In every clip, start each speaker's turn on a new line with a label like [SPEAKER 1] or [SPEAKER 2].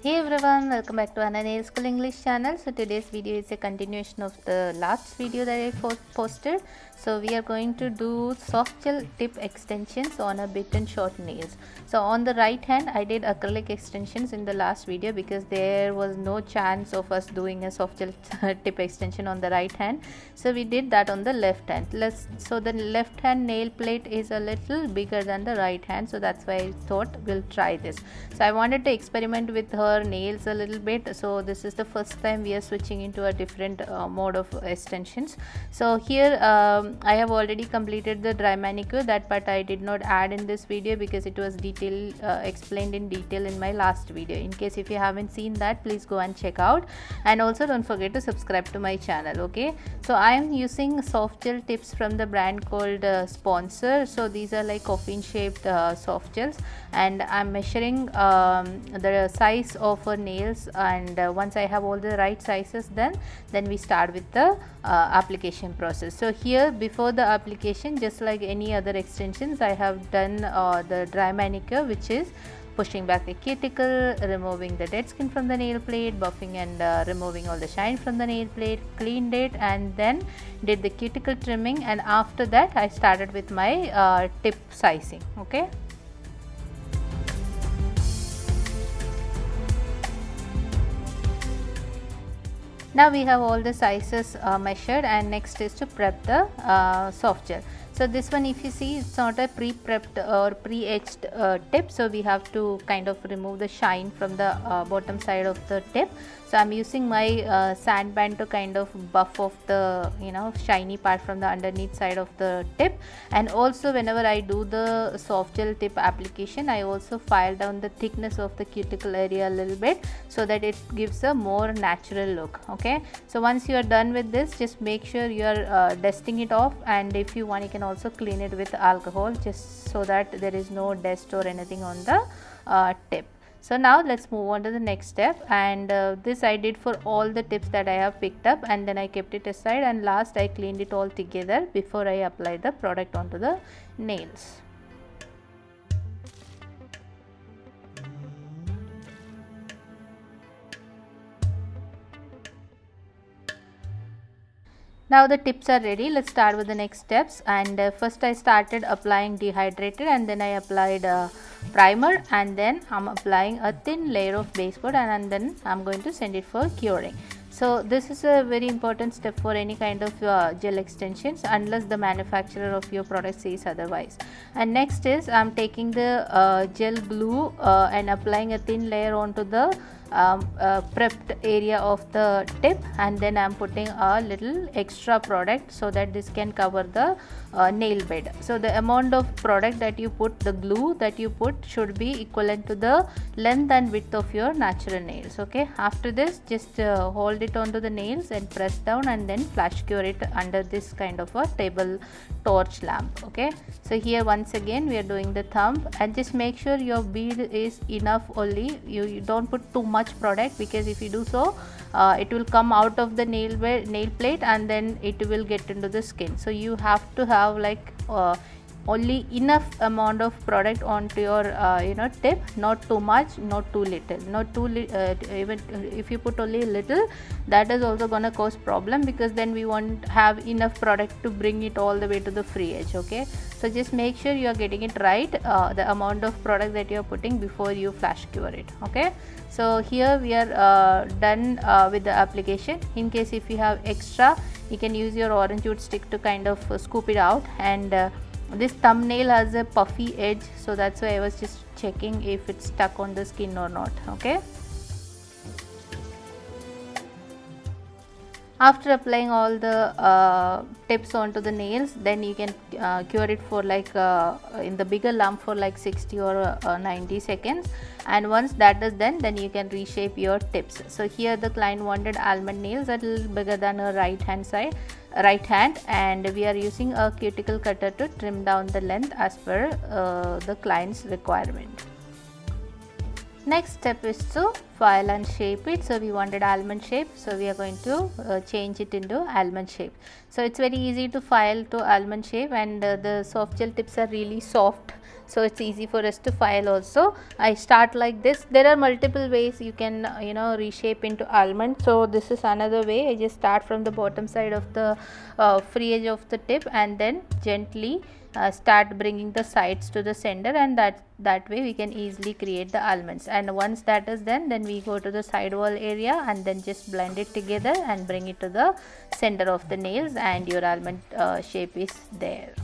[SPEAKER 1] Hey everyone, welcome back to Anna Nail School English channel. So today's video is a continuation of the last video that I posted. So we are going to do Softgel Tip extensions on a Bitten Short Nails. So on the right hand I did acrylic extensions in the last video because there was no chance of us doing a Softgel Tip extension on the right hand. So we did that on the left hand. So the left hand nail plate is a little bigger than the right hand, so that's why I thought we'll try this. So I wanted to experiment with her nails a little bit, so this is the first time we are switching into a different mode of extensions. So here I have already completed the dry manicure. That part I did not add in this video because it was explained in detail in my last video. In case if you haven't seen that, please go and check out, and also don't forget to subscribe to my channel. Okay, so I am using soft gel tips from the brand called Sponsor. So these are like coffin shaped soft gels, and I'm measuring the size of her nails, and once I have all the right sizes, then we start with the application process. So here before the application, just like any other extensions, I have done the dry manicure, which is pushing back the cuticle, removing the dead skin from the nail plate, buffing and removing all the shine from the nail plate, cleaned it, and then did the cuticle trimming, and after that I started with my tip sizing. Okay. Now we have all the sizes measured, and next is to prep the soft gel. So this one, if you see, it's not a pre-prepped or pre-etched tip, so we have to kind of remove the shine from the bottom side of the tip. So I'm using my sand band to kind of buff off the shiny part from the underneath side of the tip. And also whenever I do the soft gel tip application, I also file down the thickness of the cuticle area a little bit so that it gives a more natural look. Okay, so once you are done with this, just make sure you are dusting it off, and if you want, you can also clean it with alcohol, just so that there is no dust or anything on the tip. So now let's move on to the next step, and this I did for all the tips that I have picked up, and then I kept it aside, and last I cleaned it all together before I apply the product onto the nails. Now the tips are ready. Let's start with the next steps, and first I started applying dehydrated, and then I applied primer, and then I'm applying a thin layer of base coat, and then I'm going to send it for curing. So this is a very important step for any kind of gel extensions, unless the manufacturer of your product says otherwise. And next is I'm taking the gel glue and applying a thin layer onto the prepped area of the tip, and then I'm putting a little extra product so that this can cover the nail bed. So the amount of product that you put, the glue that you put, should be equivalent to the length and width of your natural nails. Okay, after this, just hold it onto the nails and press down, and then flash cure it under this kind of a table torch lamp. Okay, so here once again we are doing the thumb, and just make sure your bead is enough only. You don't put too much product, because if you do so, it will come out of the nail plate, and then it will get into the skin. So you have to have like only enough amount of product onto your tip, not too much, not too little, even if you put only a little, that is also gonna cause problem, because then we won't have enough product to bring it all the way to the free edge. Okay, so just make sure you are getting it right, the amount of product that you are putting before you flash cure it. Okay, so here we are done with the application. In case if you have extra, you can use your orange wood stick to kind of scoop it out, and this thumbnail has a puffy edge, so that's why I was just checking if it's stuck on the skin or not. Okay, after applying all the tips onto the nails, then you can cure it for like in the bigger lamp for like 60 or 90 seconds, and once that is done, then you can reshape your tips. So here the client wanted almond nails a little bigger than her right hand, and we are using a cuticle cutter to trim down the length as per the client's requirement. Next step is to file and shape it. So we wanted almond shape, so we are going to change it into almond shape. So it's very easy to file to almond shape, and the soft gel tips are really soft, so it's easy for us to file also. I start like this. There are multiple ways you can reshape into almond. So this is another way. I just start from the bottom side of the free edge of the tip, and then gently start bringing the sides to the center, and that way we can easily create the almonds. And once that is done, then we go to the side wall area and then just blend it together and bring it to the center of the nails, and your almond shape is there.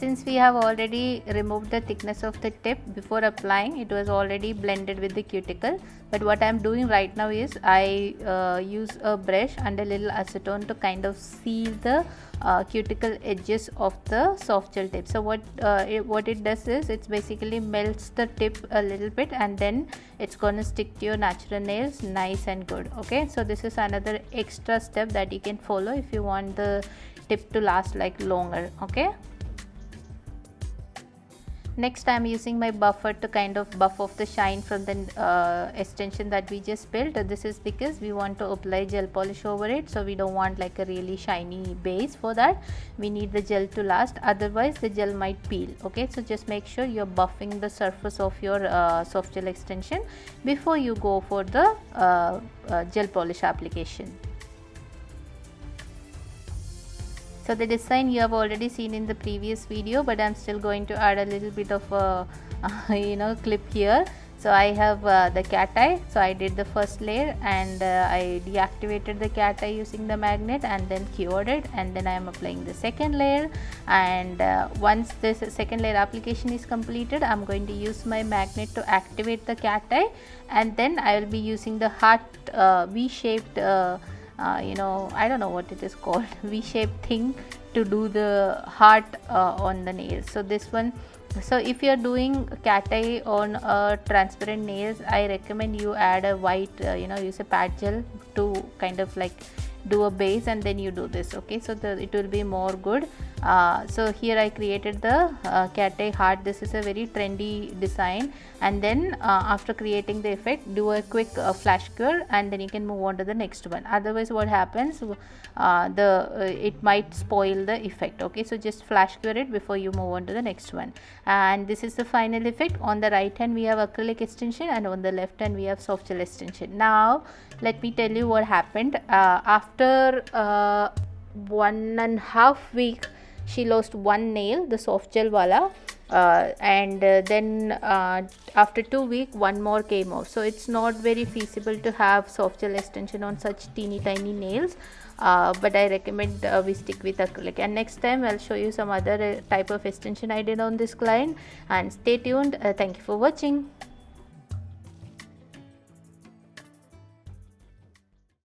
[SPEAKER 1] Since we have already removed the thickness of the tip before applying, it was already blended with the cuticle. But what I am doing right now is I use a brush and a little acetone to kind of seal the cuticle edges of the soft gel tip. So what it does is it's basically melts the tip a little bit, and then it's gonna stick to your natural nails nice and good. Okay, so this is another extra step that you can follow if you want the tip to last like longer. Okay. Next, I am using my buffer to kind of buff off the shine from the extension that we just built. This is because we want to apply gel polish over it, so we don't want like a really shiny base. For that, we need the gel to last, otherwise the gel might peel. Okay, so just make sure you're buffing the surface of your soft gel extension before you go for the gel polish application. So the design you have already seen in the previous video, but I'm still going to add a little bit of a clip here. So I have the cateye. So I did the first layer, and I deactivated the cateye using the magnet and then cured it, and then I am applying the second layer. And once this second layer application is completed, I'm going to use my magnet to activate the cateye, and then I will be using the heart V-shaped I don't know what it is called, V-shaped thing to do the heart on the nails. So this one, so if you are doing cateye on transparent nails, I recommend you add a white use a pad gel to kind of like do a base, and then you do this. Okay, so it will be more good. So here I created the cateye heart. This is a very trendy design, and then after creating the effect, do a quick flash cure, and then you can move on to the next one. Otherwise what happens, it might spoil the effect. Okay, so just flash cure it before you move on to the next one. And this is the final effect. On the right hand we have acrylic extension, and on the left hand we have soft gel extension. Now let me tell you what happened. After 1.5 weeks, she lost one nail, the soft gel wala, and then after 2 weeks one more came off. So it's not very feasible to have soft gel extension on such teeny tiny nails, but I recommend we stick with acrylic. And next time I'll show you some other type of extension I did on this client. And stay tuned. Thank you for watching.